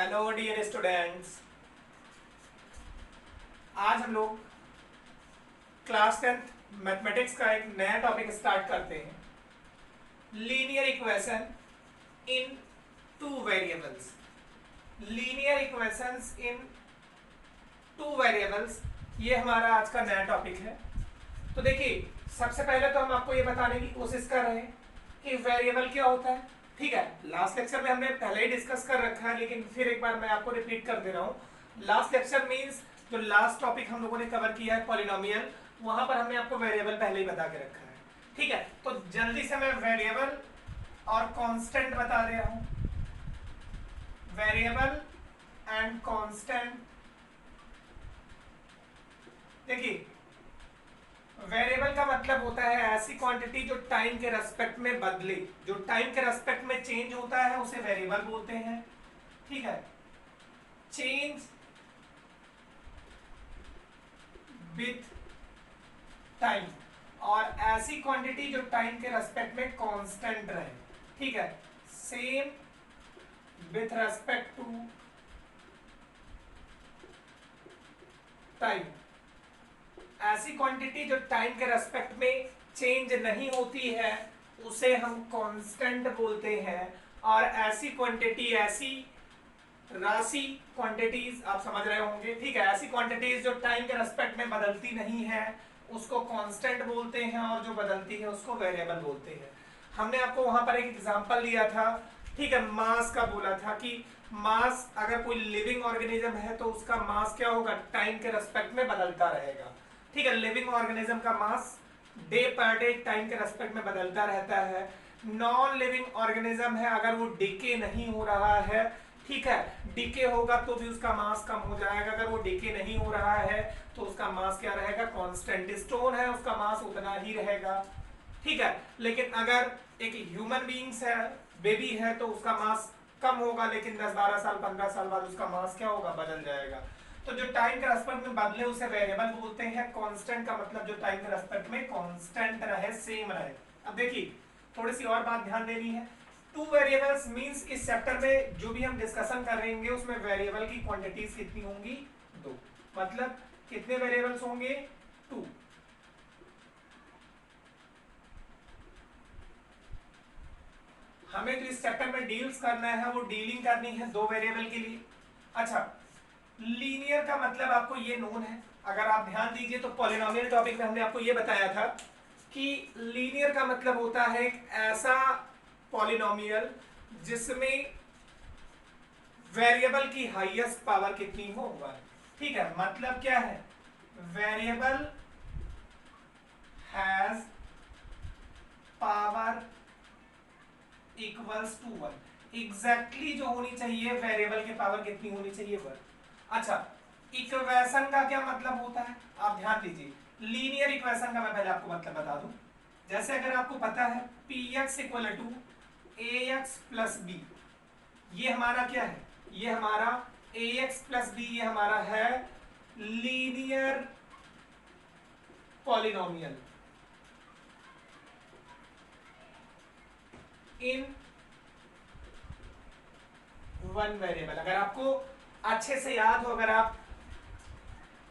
Hello dear students. आज हम लोग क्लास 10th मैथमेटिक्स का एक नया टॉपिक स्टार्ट करते हैं। Linear equation in two variables. Linear equations in two variables, ये हमारा आज का नया टॉपिक है। तो देखिए, सबसे पहले तो हम आपको ये बताने की कोशिश कर रहे हैं कि वेरिएबल क्या होता है। ठीक है, लास्ट लेक्चर में हमने पहले ही डिस्कस कर रखा है, लेकिन फिर एक बार मैं आपको रिपीट कर दे रहा हूँ। लास्ट लेक्चर मींस जो लास्ट टॉपिक हम लोगों ने कवर किया है पॉलिनोमियल, वहां पर हमने आपको वेरिएबल पहले ही बता के रखा है। ठीक है, तो जल्दी से मैं वेरिएबल और कांस्टेंट बता दे रहा हूं। Variable and constant. देखिए, वेरिएबल का मतलब होता है ऐसी क्वांटिटी जो टाइम के रेस्पेक्ट में बदले, जो टाइम के रेस्पेक्ट में चेंज होता है उसे वेरिएबल बोलते हैं। ठीक है, चेंज विथ टाइम, और ऐसी क्वांटिटी जो टाइम के रेस्पेक्ट में कांस्टेंट रहे। ठीक है, same with respect to time. ऐसी क्वांटिटी जो टाइम के रेस्पेक्ट में चेंज नहीं होती है उसे हम कांस्टेंट बोलते हैं। और ऐसी क्वांटिटी, ऐसी राशि, क्वांटिटीज आप समझ रहे होंगे। ठीक है, ऐसी क्वांटिटीज जो टाइम के रेस्पेक्ट में बदलती नहीं है उसको कांस्टेंट बोलते हैं, और जो बदलती है उसको वेरिएबल बोलते हैं। हमने आपको वहां पर एक एग्जांपल दिया था। ठीक है, मास का बोला था कि मास, अगर कोई लिविंग ऑर्गेनिज्म है तो उसका मास क्या होगा, टाइम के रेस्पेक्ट में बदलता रहेगा। ठीक है, लिविंग ऑर्गेनिज्म का मास डे पर डे टाइम के रेस्पेक्ट में बदलता रहता है। नॉन लिविंग ऑर्गेनिज्म है, अगर वो डिके नहीं हो रहा है, ठीक है, डिके होगा तो भी उसका मास कम हो जाएगा। अगर वो डिके नहीं हो रहा है तो उसका मास क्या रहेगा, कांस्टेंट। स्टोन है, उसका मास उतना ही रहेगा। ठीक है, लेकिन अगर एक ह्यूमन बीइंग्स है, बेबी है, तो उसका मास कम होगा, लेकिन 10-12 साल 15 साल बाद उसका मास क्या होगा, बदल जाएगा। तो जो टाइम के रेस्पेक्ट में बदले उसे वेरिएबल बोलते हैं। कांस्टेंट का मतलब जो टाइम के रेस्पेक्ट में कांस्टेंट रहे, सेम रहे। अब देखिए, थोड़ी सी और बात ध्यान देनी है। टू वेरिएबल्स मींस इस चैप्टर में जो भी हम डिस्कशन करेंगे उसमें वेरिएबल की क्वांटिटीज कितनी होंगी, 2। मतलब कितने वेरिएबल्स होंगे, 2। हमें जो इस चैप्टर में डील्स करना है वो डीलिंग करनी है 2 वेरिएबल के लिए। अच्छा, लीनियर का मतलब आपको ये नोन है। अगर आप ध्यान दीजिए तो पॉलिनोमियल टॉपिक में हमने आपको ये बताया था कि लीनियर का मतलब होता है एक ऐसा पॉलिनोमियल जिसमें वेरिएबल की हाईएस्ट पावर कितनी हो, 1। ठीक है, मतलब क्या है, variable has power equals to 1। Exactly जो होनी चाहिए वेरिएबल की पावर कितनी होनी चाहिए, 1। अच्छा, इक्वेशन का क्या मतलब होता है, आप ध्यान दीजिए। लीनियर इक्वेशन का मैं पहले आपको मतलब बता दूं। जैसे अगर आपको पता है px equal to ax plus b, ये हमारा क्या है, ये हमारा ax प्लस बी, ये हमारा है linear polynomial in one variable. अगर आपको अच्छे से याद हो, अगर आप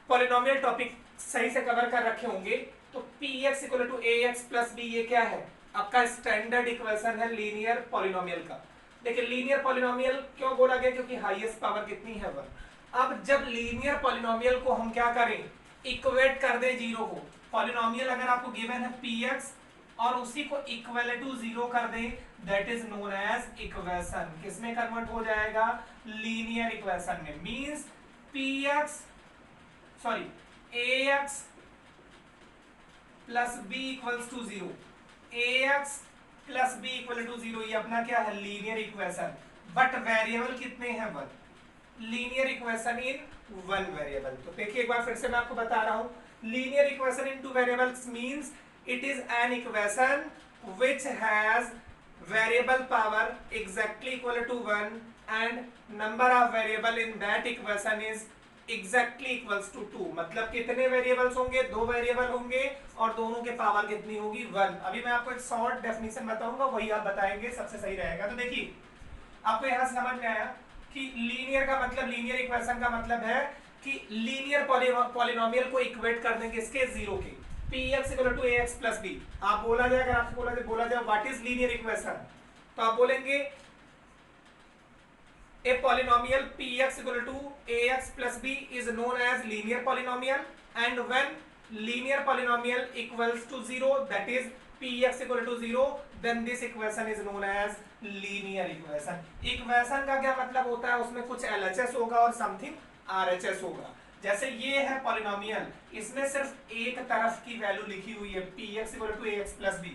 पॉलिनोमियल टॉपिक सही से कवर कर रखे होंगे, तो px equal to ax plus b, ये क्या है, आपका स्टैंडर्ड इक्वेशन है लीनियर पॉलिनोमियल का। देखिए, लीनियर पॉलिनोमियल क्यों बोला गया, क्योंकि हाईएस्ट पावर कितनी है, 1। अब जब लीनियर पॉलिनोमियल को हम क्या करें, इक्वेट कर दे जीरो को। पॉलिनोमियल अगर आपको गिवन है px और उसी को इक्वल टू 0 कर दें, that is known as equation. किसमें कन्वर्ट हो जाएगा, लीनियर इक्वेशन में। Means px, sorry, ax plus b equals to 0, ax plus b equal to 0, ये अपना क्या है, लीनियर इक्वेशन। बट वेरिएबल कितने हैं, 1। Linear equation in 1 variable. तो देखिए, एक बार फिर से मैं आपको बता रहा हूं, linear equation in 2 variables means it is an equation which has variable power exactly equal to 1 and number of variable in that equation is exactly equals to 2। मतलब कितने वेरिएबल्स होंगे, 2 वेरिएबल होंगे और दोनों के पावर कितनी होगी, 1। अभी मैं आपको एक शॉर्ट डेफिनेशन बताऊंगा, वही आप बताएंगे, सबसे सही रहेगा। तो देखिए, आपको यहां समझ में आया कि लीनियर का मतलब, लीनियर इक्वेशन का मतलब है कि लीनियर पॉलिनोमियल को इक्वेट कर देंगे इसके जीरो के, px equal to ax plus b. आप बोला जाए, अगर आपसे बोला जाए व्हाट इज लीनियर इक्वेशन, तो आप बोलेंगे a polynomial px equal to ax plus b is known as linear polynomial, and when linear polynomial equals to 0, that is px equal to 0, then this equation is known as linear equation। Equation का क्या मतलब होता है, उसमें कुछ LHS होगा और something RHS होगा। जैसे ये है पॉलिनोमियल, इसमें सिर्फ एक तरफ की वैल्यू लिखी हुई है px equal to ax plus b।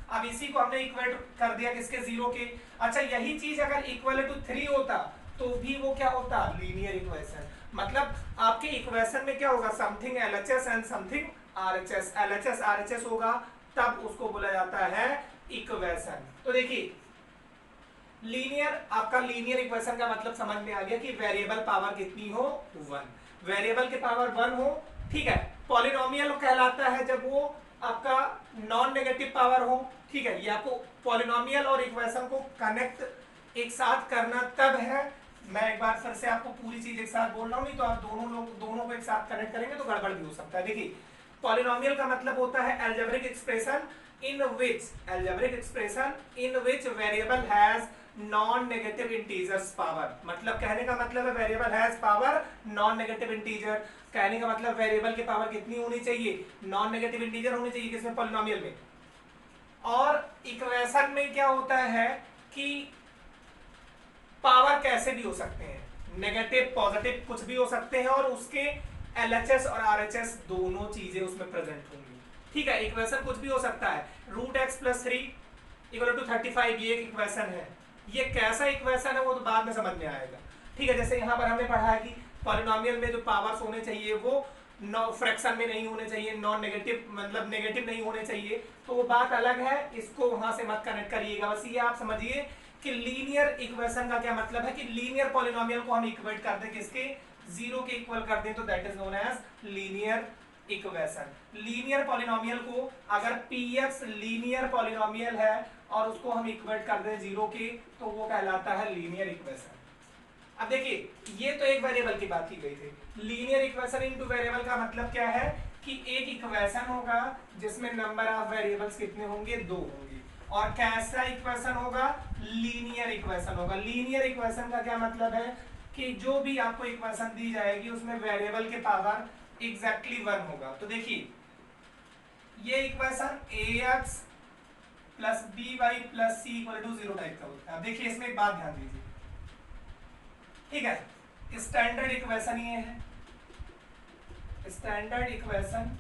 अब इसी को हमने इक्वेट कर दिया किसके, जीरो के। अच्छा, यही चीज अगर इक्वल टू 3 होता तो भी वो क्या होता, लीनियर इक्वेशन। मतलब आपके इक्वेशन में क्या होगा, something LHS and something RHS, LHS RHS होगा, तब उसको बोला जाता है इक्वेशन। तो देखिए लीनियर, आपका लीनियर इक्वेशन का मतलब समझ में आ गया कि वेरिएबल पावर कितनी हो, 1, वेरिएबल के पावर 1 हो, ठीक है। पॉलिनोमियल कहलाता है जब वो आपका नॉन नेगेटिव पावर हो, ठीक है। ये आपको पॉलिनोमियल और इक्वेशन को कनेक्ट एक साथ करना तब है। मैं एक बार फिर से आपको पूरी चीज एक साथ बोल रहा हूं, नहीं तो आप दोनों को एक साथ कनेक्ट करेंगे तो गड़बड़ भी हो सकता है। देखिए पॉलिनोमियल का मतलब होता है algebraic expression in which variable has non negative integers power. मतलब कहने का मतलब है variable has power non negative integer. कहने का मतलब वेरिएबल की पावर कितनी होनी चाहिए, नॉन नेगेटिव इंटीजर होनी चाहिए, किसमें, पॉलिनोमियल में। और इक्वेशन में क्या होता है कि पावर कैसे भी हो सकते हैं, नेगेटिव पॉजिटिव कुछ भी हो सकते हैं, और उसके LHS और RHS दोनों चीजें उसमें प्रेजेंट होंगी, ठीक है। इक्वेशन कुछ भी हो सकता है, √x + 3 = 35, ये एक इक्वेशन है। ये कैसा इक्वेशन है वो तो बाद में समझ में आएगा, ठीक है। जैसे यहाँ पर हमने पढ़ा है कि पॉलिनोमियल में जो पावर्स होने चाहिए वो फ्रैक्शन में नहीं होने चाहिए, नॉन नेगेटिव मतलब नेगेटिव नहीं होने चाहिए, तो वो बात अलग है, इसको वहां से मत कनेक्ट करिएगा। बस ये आप समझिए कि लीनियर इक्वेशन का क्या मतलब है कि लीनियर पॉलिनोमियल को हम इक्वेट कर दें किसके, जीरो के इक्वल कर दें, तो that is known as linear equation. Linear polynomial को अगर px लीनियर पॉलिनोमियल है और उसको हम इक्वेट कर दें जीरो के, तो वो कहलाता है लीनियर इक्वेशन। अब देखिए ये तो एक वेरिएबल की बात की गई थी। लीनियर इक्वेशन इनटू वेरिएबल का मतलब क्या है कि एक इक्वेशन होगा जिसमें नंबर ऑफ वेरिएबल्स कितने होंगे, 2 होंगे। और कैसा इक्वेशन होगा, लीनियर इक्वेशन होगा। लीनियर इक्वेशन का क्या मतलब है कि जो भी आपको इक्वेशन दी जाएगी उसमें वेरिएबल के पावर एग्जैक्टली 1 होगा। तो देखिए ये equation ax + by + c = 0 type का होता है। अब देखिए इसमें एक बात ध्यान दीजिए, ठीक है। स्टैंडर्ड इक्वेशन ये है, standard equation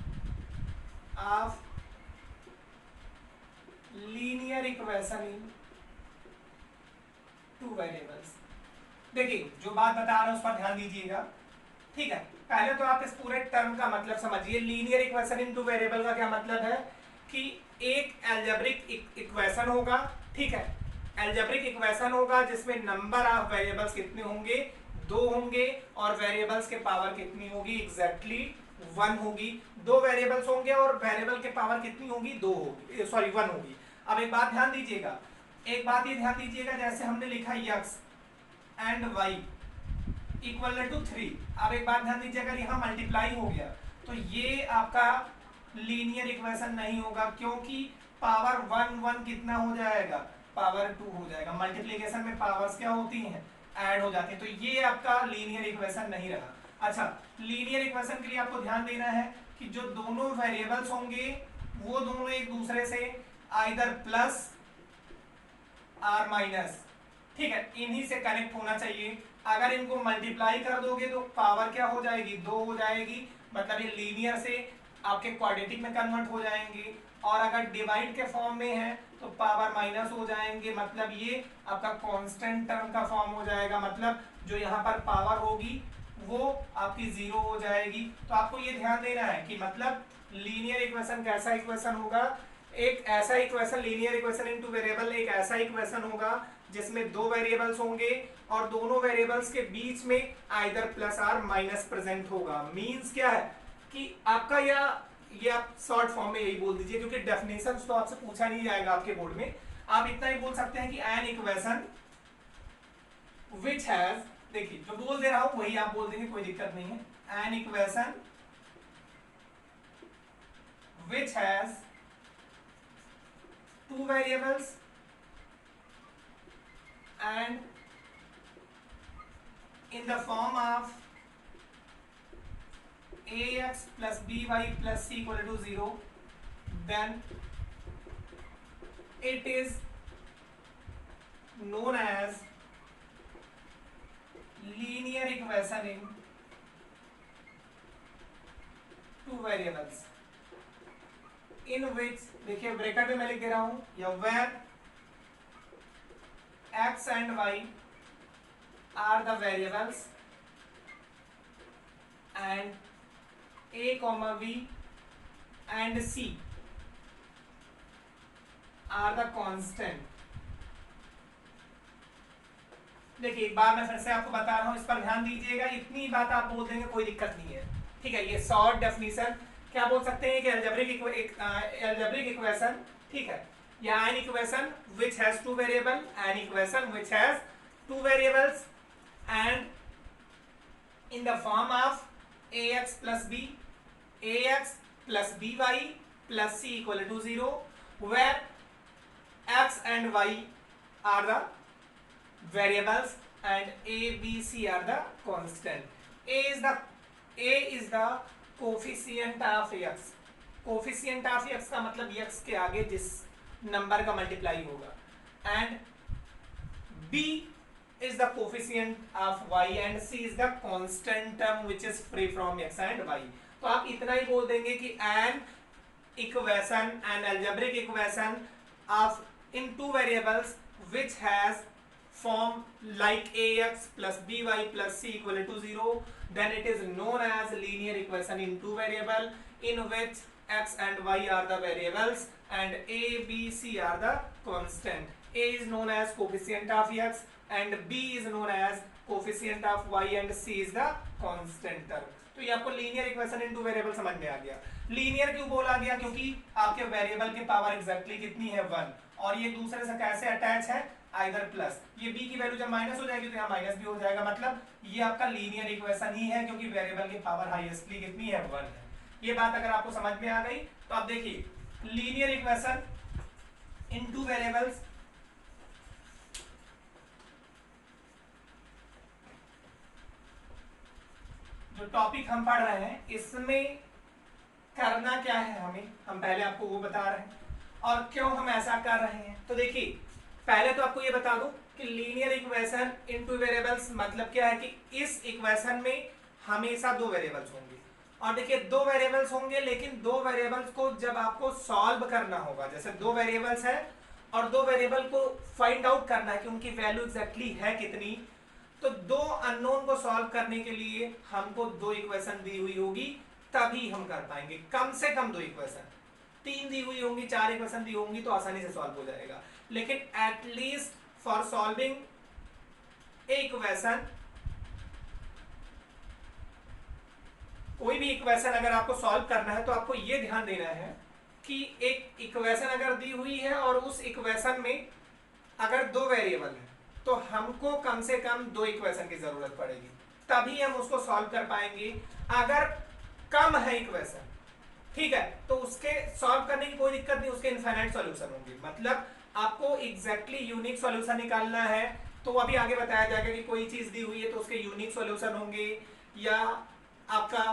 of linear equation in 2 variables. देखिए जो बात बता रहा हूं उस पर ध्यान दीजिएगा, ठीक है। पहले तो आप इस पूरे टर्म का मतलब समझिए। लीनियर इक्वेशन इन 2 वेरिएबल का क्या मतलब है कि एक अलजेब्रिक इक्वेशन होगा, ठीक है। अलजेब्रिक इक्वेशन होगा जिसमें नंबर ऑफ वेरिएबल्स कितने होंगे, 2 होंगे, और वेरिएबल्स के पावर कितनी होगी, एग्जैक्टली 1 होगी। 2 वेरिएबल्स होंगे और वेरिएबल के पावर कितनी होगी, 2 होगी, सॉरी 1 होगी। अब एक बात ध्यान दीजिएगा, एक बात ये ध्यान दीजिएगा, जैसे हमने लिखा x एंड y = 3। अब एक बात ध्यान दीजिए, अगर यहाँ मल्टीप्लाई हो गया तो ये आपका लीनियर इक्वेशन नहीं होगा, क्योंकि पावर 1 कितना हो जाएगा, पावर 2 हो जाएगा। मल्टीप्लिकेशन में पावर्स क्या होती हैं, ऐड हो जाती है, तो ये आपका लीनियर इक्वेशन नहीं रहा। अच्छा, लीनियर इक्वेशन के लिए आपको ध्यान देना है कि जो दोनों वेरिएबल्स होंगे वो दोनों एक दूसरे से आइदर प्लस और माइनस, ठीक है, इन्हीं से कनेक्ट होना चाहिए। अगर इनको मल्टीप्लाई कर दोगे तो पावर क्या हो जाएगी, 2 हो जाएगी, मतलब ये लीनियर से आपके क्वाड्रेटिक में कन्वर्ट हो जाएंगे। और अगर डिवाइड के फॉर्म में है तो पावर माइनस हो जाएंगे, मतलब ये आपका कांस्टेंट टर्म का फॉर्म हो जाएगा। मतलब जो यहाँ पर पावर होगी वो आपकी 0 हो जाएगी। तो आपको ये ध्यान देना है कि मतलब लीनियर इक्वेशन कैसा इक्वेशन होगा, एक ऐसा equation, linear equation into variable एक ऐसा इक्वेशन होगा जिसमें 2 वेरिएबल्स होंगे और दोनों वेरिएबल्स के बीच में आइदर प्लस और माइनस प्रेजेंट होगा। मींस क्या है कि आपका ये आप शॉर्ट फॉर्म में यही बोल दीजिए, क्योंकि डेफिनेशंस तो आपसे पूछा नहीं जाएगा आपके बोर्ड में। आप इतना ही बोल सकते हैं कि एन इक्वेशन विच हैज देखिए जो बोल दे रहा हूं वही आप बोल देंगे, कोई दिक्कत नहीं है। An equation which has two variables and in the form of ax plus by plus c equal to 0, then it is known as linear equation in two variables, in which देखिए ब्रैकेट में मैं लिख दे रहा हूं या where x and y are the variables and a comma b and c are the constant। देखिए एक बार मैं फिर से आपको बता रहा हूं, इस पर ध्यान दीजिएगा, इतनी बात आप बोल देंगे कोई दिक्कत नहीं है, ठीक है। ये शॉर्ट डेफिनेशन क्या बोल सकते हैं कि एल्जेब्रिक इक्वेशन, ठीक है, या an equation which has two variable, an equation which has two variables and in the form of ax plus by plus c equal to 0, where x and y are the variables and a b c are the constant। a is the coefficient of x, coefficient of x का मतलब x के आगे जिस number का multiply होगा, and b is the coefficient of y and c is the constant term which is free from x and y। तो आप इतना ही बोल देंगे कि an equation, an algebraic equation of in two variables which has form like ax plus by plus c equal to 0, then it is known as linear equation in two variable in which x and y are the variables and a b c are the constant। a is known as coefficient of x and b is known as coefficient of y and c is the constant term। तो ये आपको linear equation in two variable समझ में आ गया। Linear क्यों बोला गया? क्योंकि आपके वेरिएबल की पावर एग्जैक्टली कितनी है 1, और ये दूसरे से कैसे अटैच है, आइदर प्लस, ये b की वैल्यू जब माइनस हो जाएगी तो यहाँ माइनस भी हो जाएगा, मतलब ये आपका लीनियर इक्वेशन ही है क्योंकि वेरिएबल की पावर हाईएस्टली कितनी है 1 है। ये बात अगर आपको समझ में आ गई तो आप देखिए linear equation in two variables, जो टॉपिक हम पढ़ रहे हैं इसमें करना क्या है हमें, हम पहले आपको वो बता रहे हैं और क्यों हम ऐसा कर रहे हैं। तो देखिए पहले तो आपको ये बता दूं कि linear equation in two variables मतलब क्या है कि इस इक्वेशन में हमेशा दो वेरिएबल्स होंगे, और देखिए दो वेरिएबल्स होंगे लेकिन दो वेरिएबल्स को जब आपको सॉल्व करना होगा, जैसे दो वेरिएबल्स है और दो वेरिएबल को फाइंड आउट करना है कि उनकी वैल्यू एग्जैक्टली है कितनी, तो दो अननोन को सॉल्व करने के लिए हमको दो इक्वेशन दी हुई होगी तभी हम कर पाएंगे। कम से कम दो इक्वेशन, 3 दी हुई होंगी, 4 इक्वेशन दी होंगी तो आसानी से सॉल्व हो जाएगा, लेकिन at least for solving A equation, कोई भी इक्वेशन अगर आपको सॉल्व करना है तो आपको यह ध्यान देना है कि एक इक्वेशन अगर दी हुई है और उस इक्वेशन में अगर दो वेरिएबल है तो हमको कम से कम दो इक्वेशन की जरूरत पड़ेगी तभी हम उसको सॉल्व कर पाएंगे। अगर कम है इक्वेशन, ठीक है, तो उसके सॉल्व करने की कोई दिक्कत नहीं, उसके इनफाइनाइट सॉल्यूशन होंगे, मतलब आपको एग्जैक्टली यूनिक सॉल्यूशन निकालना है तो अभी आगे बताया जाएगा कि कोई चीज दी हुई है तो उसके यूनिक सॉल्यूशन होंगे या आपका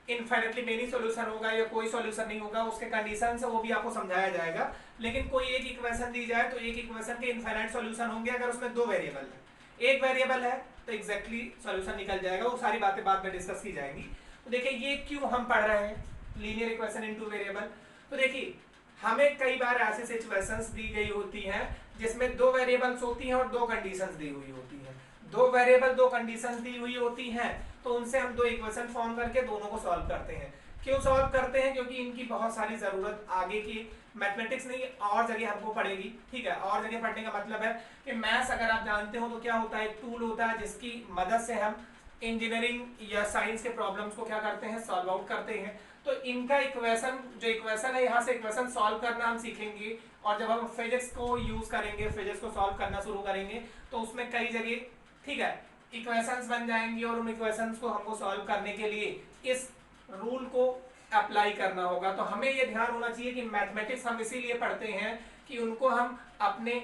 इनफाइनाइटली मेनी सॉल्यूशन होगा या कोई सॉल्यूशन नहीं होगा, उसके कंडीशन है वो भी आपको समझाया जाएगा। लेकिन कोई एक इक्वेशन दी जाए तो एक इक्वेशन के इनफाइनाइट सॉल्यूशन होंगे अगर उसमें दो वेरिएबल है, एक वेरिएबल है तो एग्जैक्टली सॉल्यूशन निकल जाएगा, वो सारी बातें बाद में डिस्कस की जाएंगी। तो देखिए ये क्यों हम पढ़ रहे हैं linear equation in two variable, तो देखिए हमें कई बार ऐसे सिचुएशंस दी गई होती हैं जिसमें दो वेरिएबल्स होती हैं और दो कंडीशंस दी हुई होती हैं, दो वेरिएबल दो कंडीशंस दी हुई होती हैं, तो उनसे हम दो इक्वेशन फॉर्म करके दोनों को सॉल्व करते हैं। क्यों सॉल्व करते हैं? क्योंकि इनकी बहुत सारी जरूरत आगे की मैथमेटिक्स नहीं और जगह हमको पड़ेगी, ठीक है। और जगह पढ़ने का मतलब है कि मैथ्स अगर आप जानते हो तो क्या होता है, एक टूल होता है जिसकी मदद से हम इंजीनियरिंग या साइंस के प्रॉब्लम्स को क्या करते हैं, सॉल्व आउट करते हैं। तो इनका इक्वेशन, जो इक्वेशन है यहाँ से इक्वेशन सॉल्व करना हम सीखेंगे, और जब हम फिजिक्स को यूज करेंगे, फिजिक्स को सॉल्व करना शुरू करेंगे तो उसमें कई जगह, ठीक है, इक्वेशंस बन जाएंगी और उन इक्वेशंस को हमको सॉल्व करने के लिए इस रूल को अप्लाई करना होगा। तो हमें ये ध्यान होना चाहिए कि मैथमेटिक्स हम इसीलिए पढ़ते हैं कि उनको हम अपने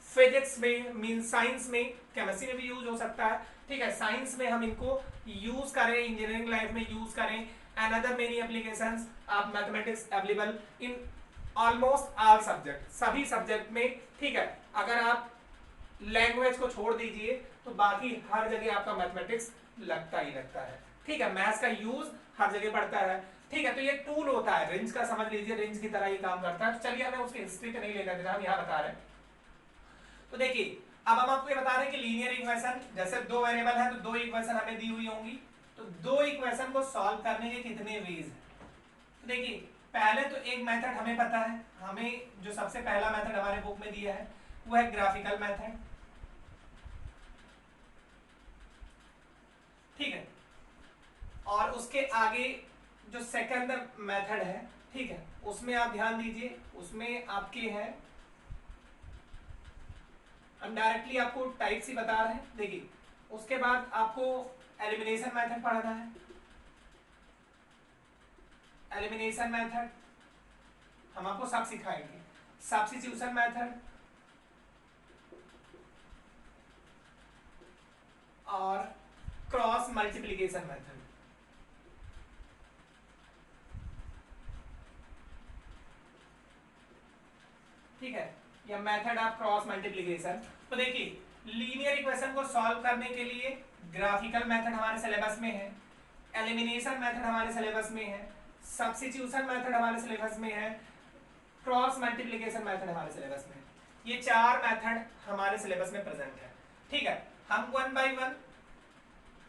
फिजिक्स में, मीन साइंस में, केमिस्ट्री में भी यूज हो सकता है, ठीक है, साइंस में हम इनको यूज करें, इंजीनियरिंग लाइफ में यूज करें, and other many applications of mathematics available in almost all subject, सभी सब्जेक्ट में, ठीक है। अगर आप लैंग्वेज को छोड़ दीजिए तो बाकी हर जगह आपका मैथमेटिक्स लगता ही लगता है, ठीक है, मैथ्स का यूज हर जगह पड़ता है, ठीक है। तो ये टूल होता है, रिंच का समझ लीजिए, रिंच की तरह ही काम करता है। तो चलिए हमें उसकी हिस्ट्री पे नहीं लेकर हम यहाँ बता रहे हैं। तो देखिए अब हम आपको ये बता रहे हैं कि लीनियर इक्वेशन, जैसे दो वेरिएबल है तो दो इक्वेशन हमें दी हुई होंगी, तो दो इक्वेशन को सॉल्व करने के कितने वेज है। तो देखिए पहले तो एक मेथड हमें पता है, हमें जो सबसे पहला मेथड हमारे बुक में दिया है वो है ग्राफिकल मेथड, ठीक है। और उसके आगे जो सेकंड मेथड है, ठीक है, उसमें आप ध्यान दीजिए, उसमें आपके हैं, हम डायरेक्टली आपको टाइप्स ही बता रहे हैं। देखिए उसके बाद आपको एलिमिनेशन मेथड पढ़ना है, एलिमिनेशन मेथड हम आपको सब सिखाएंगे, सब्स्टिट्यूशन मेथड और क्रॉस मल्टीप्लिकेशन मेथड, ठीक है, या मेथड ऑफ क्रॉस मल्टीप्लिकेशन। तो देखिए लीनियर इक्वेशन को सॉल्व करने के लिए ग्राफिकल मेथड हमारे सिलेबस में है, एलिमिनेशन मेथड हमारे सिलेबस में है, सब्स्टिट्यूशन मेथड हमारे सिलेबस में है, क्रॉस मल्टीप्लिकेशन मेथड हमारे सिलेबस में है। ये चार मेथड हमारे सिलेबस में प्रेजेंट है, ठीक है। हम वन बाय वन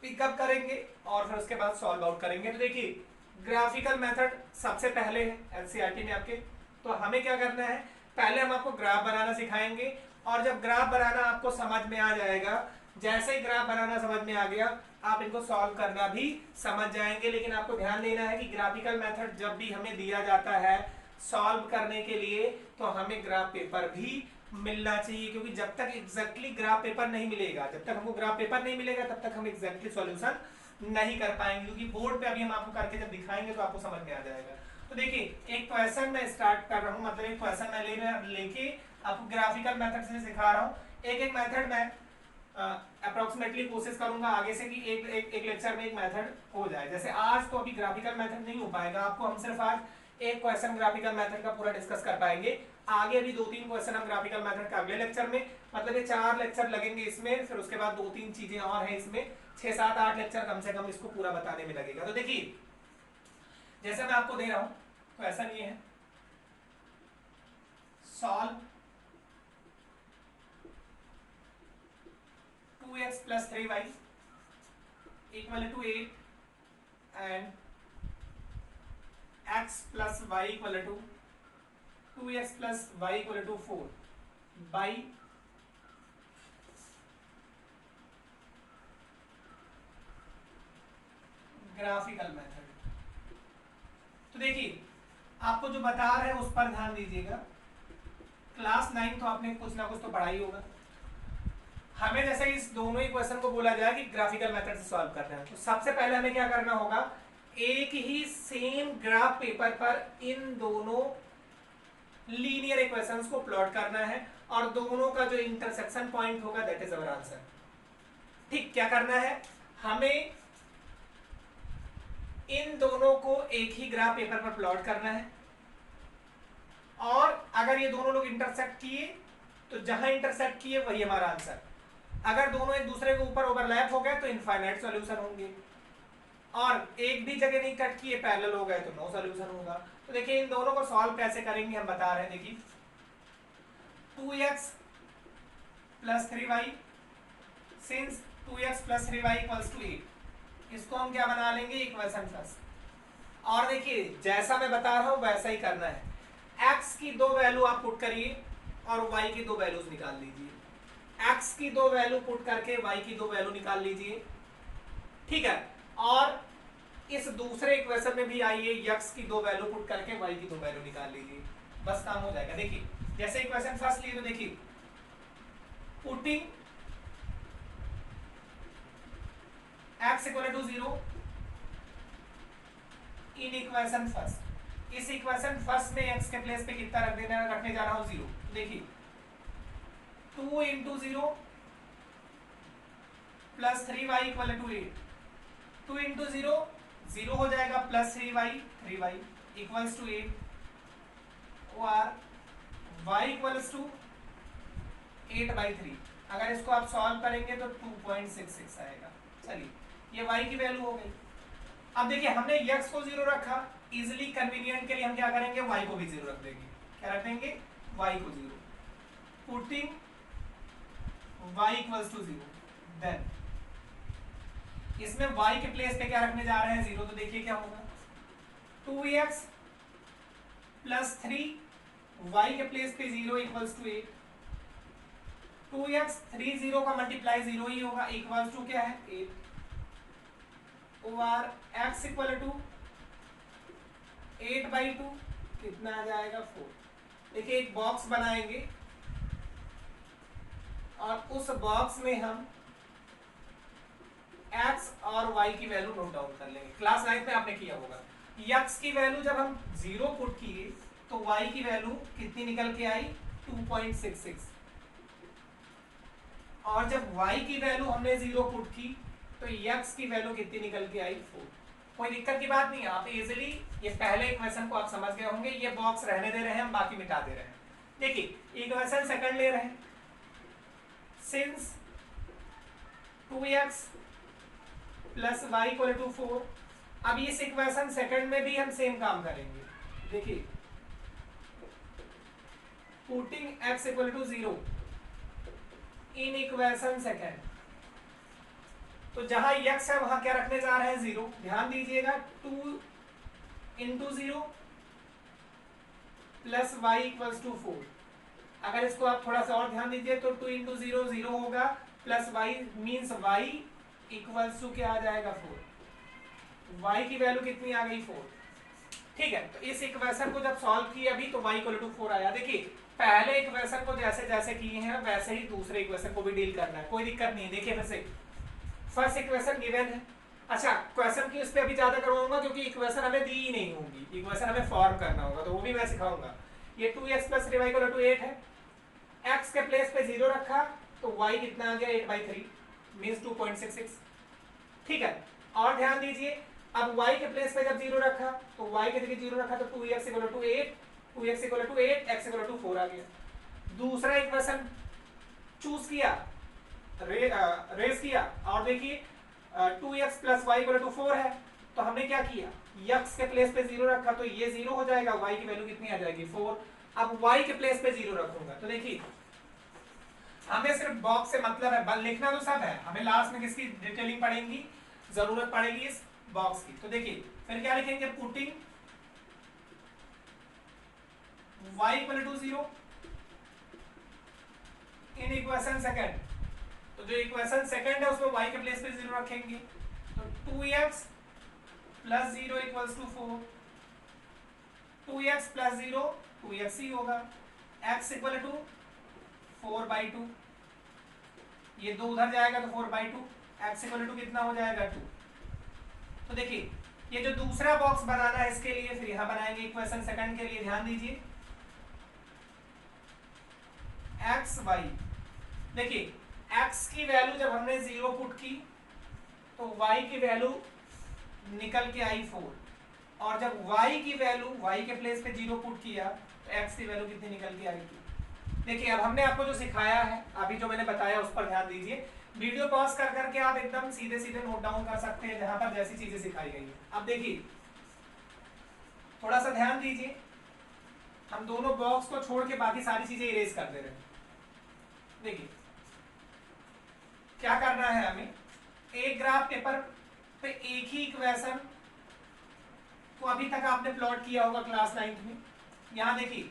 पिकअप करेंगे और फिर उसके बाद सॉल्व आउट करेंगे। तो देखिए ग्राफिकल मेथड सबसे पहले है एनसीईआरटी में आपके, तो हमें क्या करना है, पहले हम आपको ग्राफ बनाना सिखाएंगे, और जब ग्राफ बनाना आपको समझ में आ जाएगा, जैसे ही ग्राफ बनाना समझ में आ गया आप इनको सॉल्व करना भी समझ जाएंगे। लेकिन आपको ध्यान देना है कि ग्राफिकल मेथड जब भी हमें दिया जाता है सॉल्व करने के लिए तो हमें ग्राफ पेपर भी मिलना चाहिए, क्योंकि जब तक एग्जैक्टली ग्राफ पेपर नहीं मिलेगा, जब तक हमको ग्राफ पेपर नहीं मिलेगा तब तक हम एग्जैक्टली सॉल्यूशन नहीं कर पाएंगे, क्योंकि बोर्ड पे अभी हम आपको करके जब दिखाएंगे तो आपको समझ में आ जाएगा। तो देखिए एक क्वेश्चन मैं स्टार्ट कर रहा हूँ, मतलब एक क्वेश्चन मैं लेके आपको ग्राफिकल मेथड से सिखा रहा हूँ। एक मेथड मैं अप्रोक्सीमेटली कोशिश करूंगा आगे से कि एक लेक्चर में एक मेथड हो जाए। जैसे आज तो अभी ग्राफिकल मेथड नहीं हो पाएगा आपको, हम सिर्फ आज एक क्वेश्चन ग्राफिकल मेथड का पूरा डिस्कस कर पाएंगे। आगे भी 2-3 क्वेश्चन हम ग्राफिकल मेथड का अगले लेक्चर में, मतलब ये 4 लेक्चर लगेंगे इसमें, फिर उसके बाद 2-3 चीजें और हैं इसमें, 6-7-8 लेक्चर कम से कम इसको पूरा बताने में लगेगा। तो देखिए जैसे मैं आपको दे रहा हूं क्वेश्चन ये है, solve 2x plus 3y equal to 8 and x plus y equal to 2x plus y equal to 4 by graphical method. तो देखिए आपको जो बता रहे हैं उस पर ध्यान दीजिएगा। क्लास 9 तो आपने कुछ ना कुछ तो पढ़ा ही होगा। हमें जैसे इस दोनों ही क्वेश्चन को बोला जाए कि ग्राफिकल मेथड से सॉल्व करना है, तो सबसे पहले हमें क्या करना होगा, एक ही सेम ग्राफ पेपर पर इन दोनों लीनियर इक्वेशंस को प्लॉट करना है और दोनों का जो इंटरसेक्शन पॉइंट होगा दैट इज अवर आंसर। ठीक, क्या करना है, हमें इन दोनों को एक ही ग्राफ पेपर पर प्लॉट करना है, और अगर ये दोनों लोग इंटरसेक्ट किए तो जहां इंटरसेक्ट किए वही हमारा आंसर। अगर दोनों एक दूसरे के ऊपर ओवरलैप हो गए तो इनफाइनाइट सॉल्यूशन होंगे, और एक भी जगह नहीं कट किए पैरेलल हो गए तो नो सॉल्यूशन होगा। तो देखिए इन दोनों को सॉल्व कैसे करेंगे हम बता रहे हैं। देखिए 2x plus 3y, since 2x plus 3y equals to 8, इसको हम क्या बना लेंगे, इक्वेशन फर्स्ट। और देखिए जैसा मैं बता रहा हूं वैसा ही करना है, x की 2 वैल्यू आप पुट करिए और y की 2 वैल्यूज निकाल लीजिए, x की 2 वैल्यू पुट करके y की 2 वैल्यू निकाल लीजिए, ठीक है। और इस दूसरे इक्वेशन में भी आइए, x की 2 वैल्यू पुट करके y की 2 वैल्यू निकाल लीजिए, बस काम हो जाएगा। देखिए जैसे इक्वेशन फर्स्ट लिए तो देखिए putting x equal to 0 in equation first. इस इक्वेशन फर्स्ट में x के प्लेस पे कितना रखने जा रहा हूं 0। देखिए 2 into 0 plus 3y equal to 8। 2 into 0 0 हो जाएगा, प्लस 3y इक्वल्स टू 8 और y इक्वल्स टू 8/3। अगर इसको आप सॉल्व करेंगे तो 2.66 आएगा। चलिए ये y की वैल्यू हो गई। अब देखिए हमने x को 0 रखा, इजिली कन्वीनियंट के लिए हम क्या करेंगे, y को भी 0 रख देंगे। क्या रख देंगे, y को 0, putting y equals to 0। Then इसमें y के प्लेस पे क्या रखने जा रहे हैं 0, तो देखिए क्या होगा 2x प्लस 3 y के प्लेस पे 0 इक्वल्स टू 8। 2x 3 0 का मल्टीप्लाई 0 ही होगा, इक्वल्स टू क्या है 8 ओवर x इक्वल टू 8/2 कितना आ जाएगा 4। देखिए एक बॉक्स बनाएंगे और उस बॉक्स में हम x और y की वैल्यू नोट डाउन कर लेंगे। क्लास 9 में आपने किया होगा, x की वैल्यू जब हम 0 पुट किए तो y की वैल्यू कितनी निकल के आई 2.66 और जब y की वैल्यू हमने 0 पुट की तो x की वैल्यू कितनी निकल के आई 4। कोई दिक्कत की बात नहीं है, आप इजीली ये पहले इक्वेशन को आप समझ गए होंगे। ये बॉक्स रहने दे रहे हैं हम, बाकी मिटा दे रहे हैं। देखिए इक्वेशन सेकंड ले रहे हैं, since 2x plus y equal to 4। अब इस इक्वेशन सेकंड में भी हम सेम काम करेंगे। देखिए putting x equal to 0 in equation second, तो जहां x है वहां क्या रखने जा रहे हैं 0। ध्यान दीजिएगा 2 into 0 plus y equals to 4। अगर इसको आप थोड़ा सा और ध्यान दीजिए तो 2 इंटू 0 0 होगा, plus y means y equals to क्या आ जाएगा 4। y की वैल्यू कितनी आ गई 4। ठीक है, तो इस इक्वेशन को जब सॉल्व किए अभी तो y इक्वल टू 4 आया। देखिए पहले इक्वेशन को जैसे जैसे किए हैं वैसे ही दूसरे इक्वेशन को भी डील करना है, कोई दिक्कत नहीं। देखिए फिर से फर्स्ट इक्वेशन गिवन है। अच्छा क्वेश्चन की उस पर अभी ज्यादा करवाऊंगा क्योंकि इक्वेशन हमें दी ही नहीं होगी, इक्वेशन हमें फॉर्म करना होगा, तो वो भी मैं सिखाऊंगा। ये 2x plus 3y equal to 8 है, x के प्लेस पे 0 रखा तो y कितना आ गया 8/3 मीन्स 2.66। ठीक है, और ध्यान दीजिए अब y के प्लेस पे जब 0 रखा तो y के जगह 0 रखा तो 2x equal to 8, 2x equal to 8, x equal to 4 आ गया। दूसरा इक्वेशन चूज किया, रेस किया और देखिए 2x plus y equal to 4 है, तो हमने क्या किया x के प्लेस पे 0 रखा तो ये 0 हो जाएगा, y की वैल्यू कितनी आ जाएगी 4। अब y के प्लेस पे 0 रखूंगा तो देखिए हमें सिर्फ बॉक्स से मतलब है, लिखना तो सब है, हमें लास्ट में किसकी डिटेलिंग पड़ेगी, जरूरत पड़ेगी इस बॉक्स की। तो देखिए फिर क्या लिखेंगे, putting y equal to 0 in equation second, तो जो इक्वेशन सेकंड है उसमें y के प्लेस पे 0 रखेंगे तो 2x plus 0 equals to 4। 2x plus 0 2x ही होगा, x इक्वल टू 4/2, ये 2 उधर जाएगा तो 4/2, x इक्वल टू कितना हो जाएगा 2। तो देखिए ये जो दूसरा बॉक्स बनाना है इसके लिए फिर यहां बनाएंगे इक्वेशन सेकंड के लिए। ध्यान दीजिए x y, देखिए x की वैल्यू जब हमने 0 पुट की तो y की वैल्यू निकल के आई 4, और जब y की वैल्यू y के प्लेस पे 0 पुट किया तो x की वैल्यू कितनी निकल के आई 2। देखिए अब हमने आपको जो सिखाया है अभी जो मैंने बताया उस पर ध्यान दीजिए, वीडियो पॉज कर करके आप एकदम सीधे सीधे नोट डाउन कर सकते हैं जहां पर जैसी चीजें सिखाई गई है। अब देखिए थोड़ा सा ध्यान दीजिए, हम दोनों बॉक्स को छोड़ के बाकी सारी चीजें इरेज कर दे रहे हैं। देखिए क्या करना है हमें, एक ग्राफ पेपर पे एक ही इक्वेशन को अभी तक आपने प्लॉट किया होगा क्लास 9th में। यहां देखिए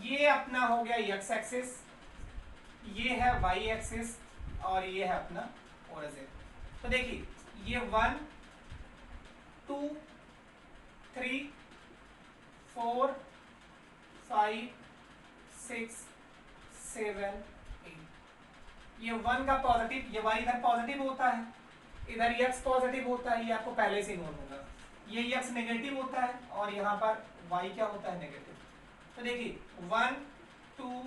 ये अपना हो गया x एक्सिस, ये है y एक्सिस और ये है अपना ओरिजिन। तो देखिए ये 1 2 3 4 5 6 7 8, ये 1 का पॉजिटिव, ये y इधर पॉजिटिव होता है इधर x पॉजिटिव होता है, ये आपको पहले से नोन होगा, ये x नेगेटिव होता है और यहाँ पर y क्या होता है, नेगेटिव। तो देखिए 1 2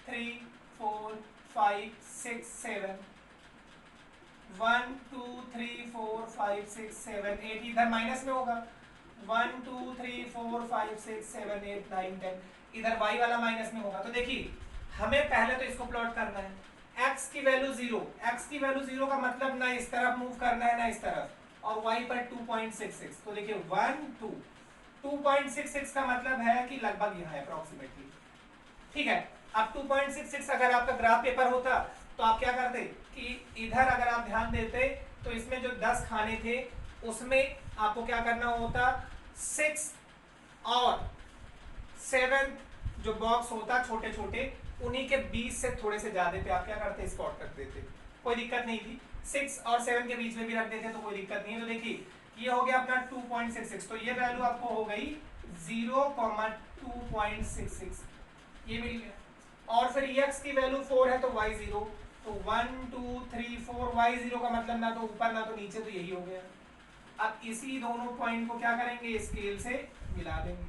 3 4 5 6 7, 1 2 3 4 5 6 7 8, इधर माइनस में होगा 1 2 3 4 5 6 7 8 9 10, इधर y वाला माइनस में होगा। तो देखिए हमें पहले तो इसको प्लॉट करना है, x की वैल्यू 0, x की वैल्यू 0 का मतलब ना इस तरफ मूव करना है ना इस तरफ, और y पर 2.66, तो देखिए 1 2, 2.66 का मतलब है कि लगभग यहाँ है अप्रोक्सीमेटली, ठीक है। अब 2.66 अगर आपका ग्राफ पेपर होता तो आप क्या करते कि इधर अगर आप ध्यान देते तो इसमें जो 10 खाने थे उसमें आपको क्या करना होता, 6 और 7 जो बॉक्स होता छोटे छोटे, उन्हीं के 20 से थोड़े से ज्यादा पे आप क्या करते, स्पॉट कर देते, कोई दिक्कत नहीं थी। 6 और 7 के बीच में भी रख देते तो कोई दिक्कत नहीं है। तो देखिए ये हो गया अपना 2.66, तो ये वैल्यू आपको हो गई 0,2.66, ये मिल गया। और फिर x की वैल्यू 4 है तो y 0, तो 1 2 3 4, y 0 का मतलब ना तो ऊपर ना तो नीचे, तो यही हो गया। अब इसी दोनों पॉइंट को क्या करेंगे, स्केल से मिला देंगे,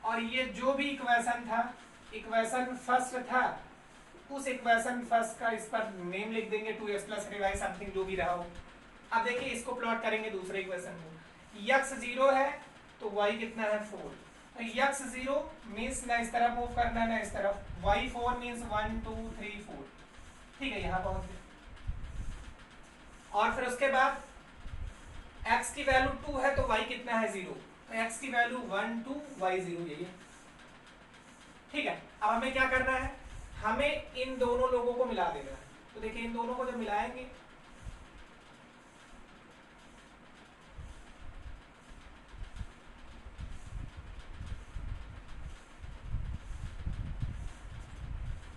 और ये जो भी इक्वेशन था, इक्वेशन फर्स्ट था, उस इक्वेशन फर्स्ट का इस पर नेम लिख देंगे 2x प्लस रिवाइज समथिंग जो भी रहा हो। अब देखिए इसको प्लॉट करेंगे दूसरे इक्वेशन को, x 0 है तो y कितना है 4, तो x 0 मीन्स ना इस तरफ मूव करना है ना इस तरफ, y 4 मीन्स 1 2 3 4, ठीक है, यहाँ पहुंच गए। और फिर उसके बाद x की वैल्यू 2 है तो y कितना है 0, तो x की वैल्यू 1 2 y 0, यही है, ठीक है। अब हमें क्या करना है, हमें इन दोनों लोगों को मिला देना है। तो देखिए इन दोनों को जब मिलाएंगे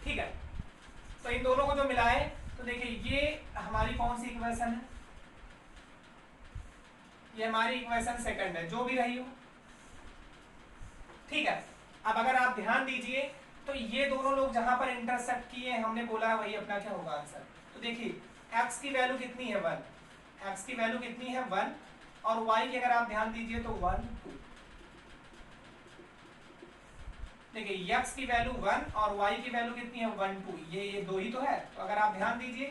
ठीक है, तो इन दोनों को जो मिलाए तो देखिए ये हमारी कौन सी इक्वेशन है, ये हमारी इक्वेशन सेकंड है, जो भी रही हो, ठीक है। अब अगर आप ध्यान दीजिए तो ये दोनों लोग जहां पर इंटरसेक्ट किए हमने बोला वही अपना क्या होगा आंसर। तो देखिए x की वैल्यू कितनी है 1, x की वैल्यू कितनी है 1, और y की अगर आप ध्यान दीजिए तो 1 2, देखिए x की वैल्यू 1 और y की वैल्यू कितनी है 1 2, ये दो ही तो है। तो अगर आप ध्यान दीजिए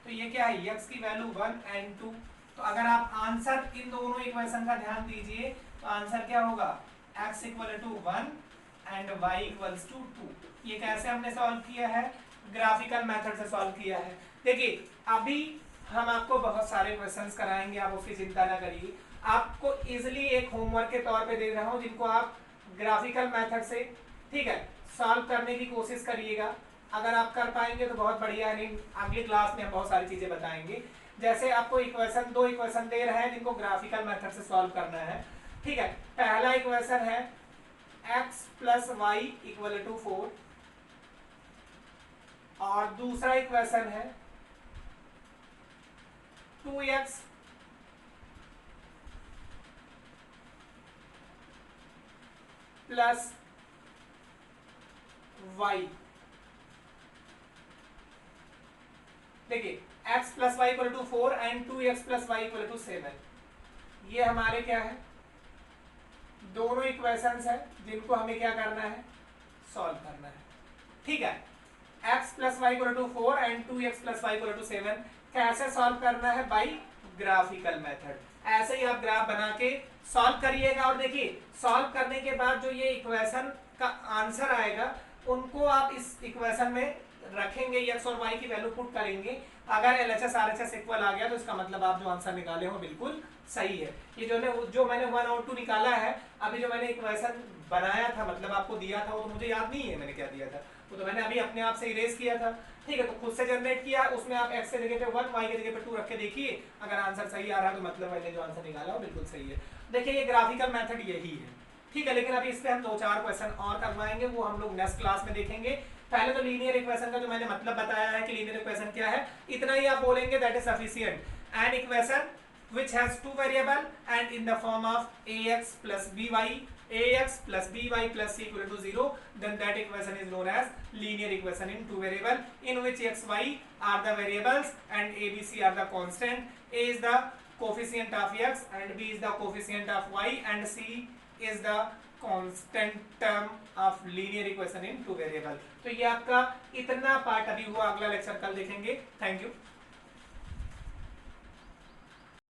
तो ये क्या है, x की वैल्यू 1 एंड 2, तो अगर आप आंसर इन दोनों इक्वेशन का ध्यान दीजिए तो आंसर क्या होगा, x equal to 1 and y equals to 2। ये कैसे हमने सॉल्व किया है, ग्राफिकल मेथड से सॉल्व किया है। देखिए अभी हम आपको बहुत सारे क्वेश्चंस कराएंगे, आप उसकी चिंता ना करिए, आपको इजिली एक होमवर्क के तौर पे दे रहा हूँ जिनको आप ग्राफिकल मेथड से, ठीक है, सॉल्व करने की कोशिश करिएगा। अगर आप कर पाएंगे तो बहुत बढ़िया, नहीं अगली क्लास में हम बहुत सारी चीजें बताएंगे। जैसे आपको इक्वेशन, दो इक्वेशन दे रहे हैं जिनको ग्राफिकल मेथड से सॉल्व करना है, ठीक है। पहला इक्वेशन है x plus y equal to 4, और दूसरा इक्वेशन है 2x प्लस y, देखिए x plus y equal to 4 and 2x plus y equal to 7, ये हमारे क्या है, दोनों इक्वेशंस है जिनको हमें क्या करना है, सॉल्व करना है, ठीक है। x plus y equal to 4 and 2x plus y equal to 7 कैसे सॉल्व करना है, बाई ग्राफिकल मेथड। ऐसे ही आप ग्राफ बना के सॉल्व करिएगा, और देखिए सॉल्व करने के बाद जो ये इक्वेशन का आंसर आएगा उनको आप इस इक्वेशन में रखेंगे, x और y की वैल्यू पुट करेंगे। अगर LHS RHS इक्वल आ गया तो इसका मतलब आप जो आंसर निकाले हो बिल्कुल सही है। ये जो मैंने 1 और 2 निकाला है, अभी जो मैंने इक्वेशन बनाया था, मतलब आपको दिया था, वो तो मुझे याद नहीं है मैंने क्या दिया था, वो तो मैंने अभी अपने आप से इरेज किया था, ठीक है। तो खुद से जनरेट किया, उसमें आप x के जगह पे 1, y के जगह पे 2 रख के देखिए, अगर आंसर सही आ रहा है तो मतलब मैंने जो आंसर निकाला वो बिल्कुल सही है। देखिए ये ग्राफिकल मेथड यही है, ठीक है। लेकिन अभी इस पे हम 2-4 क्वेश्चन और करवाएंगे, वो हम लोग नेक्स्ट क्लास में देखेंगे। पहले तो लीनियर इक्वेशन का जो मैंने मतलब बताया है कि लीनियर इक्वेशन क्या है, इतना ही आप बोलेंगे, that is sufficient. An equation which has two variable and in the form of ax plus by ax plus by plus c equal to 0, then that equation is known as linear equation in two variable, in which x, y are the variables and a, b, c are the constant. A is the coefficient of x and b is the coefficient of y and c is the constant term of linear equation in two variable. तो ये आपका इतना part अभी हुआ, अगला lecture कल देखेंगे. Thank you.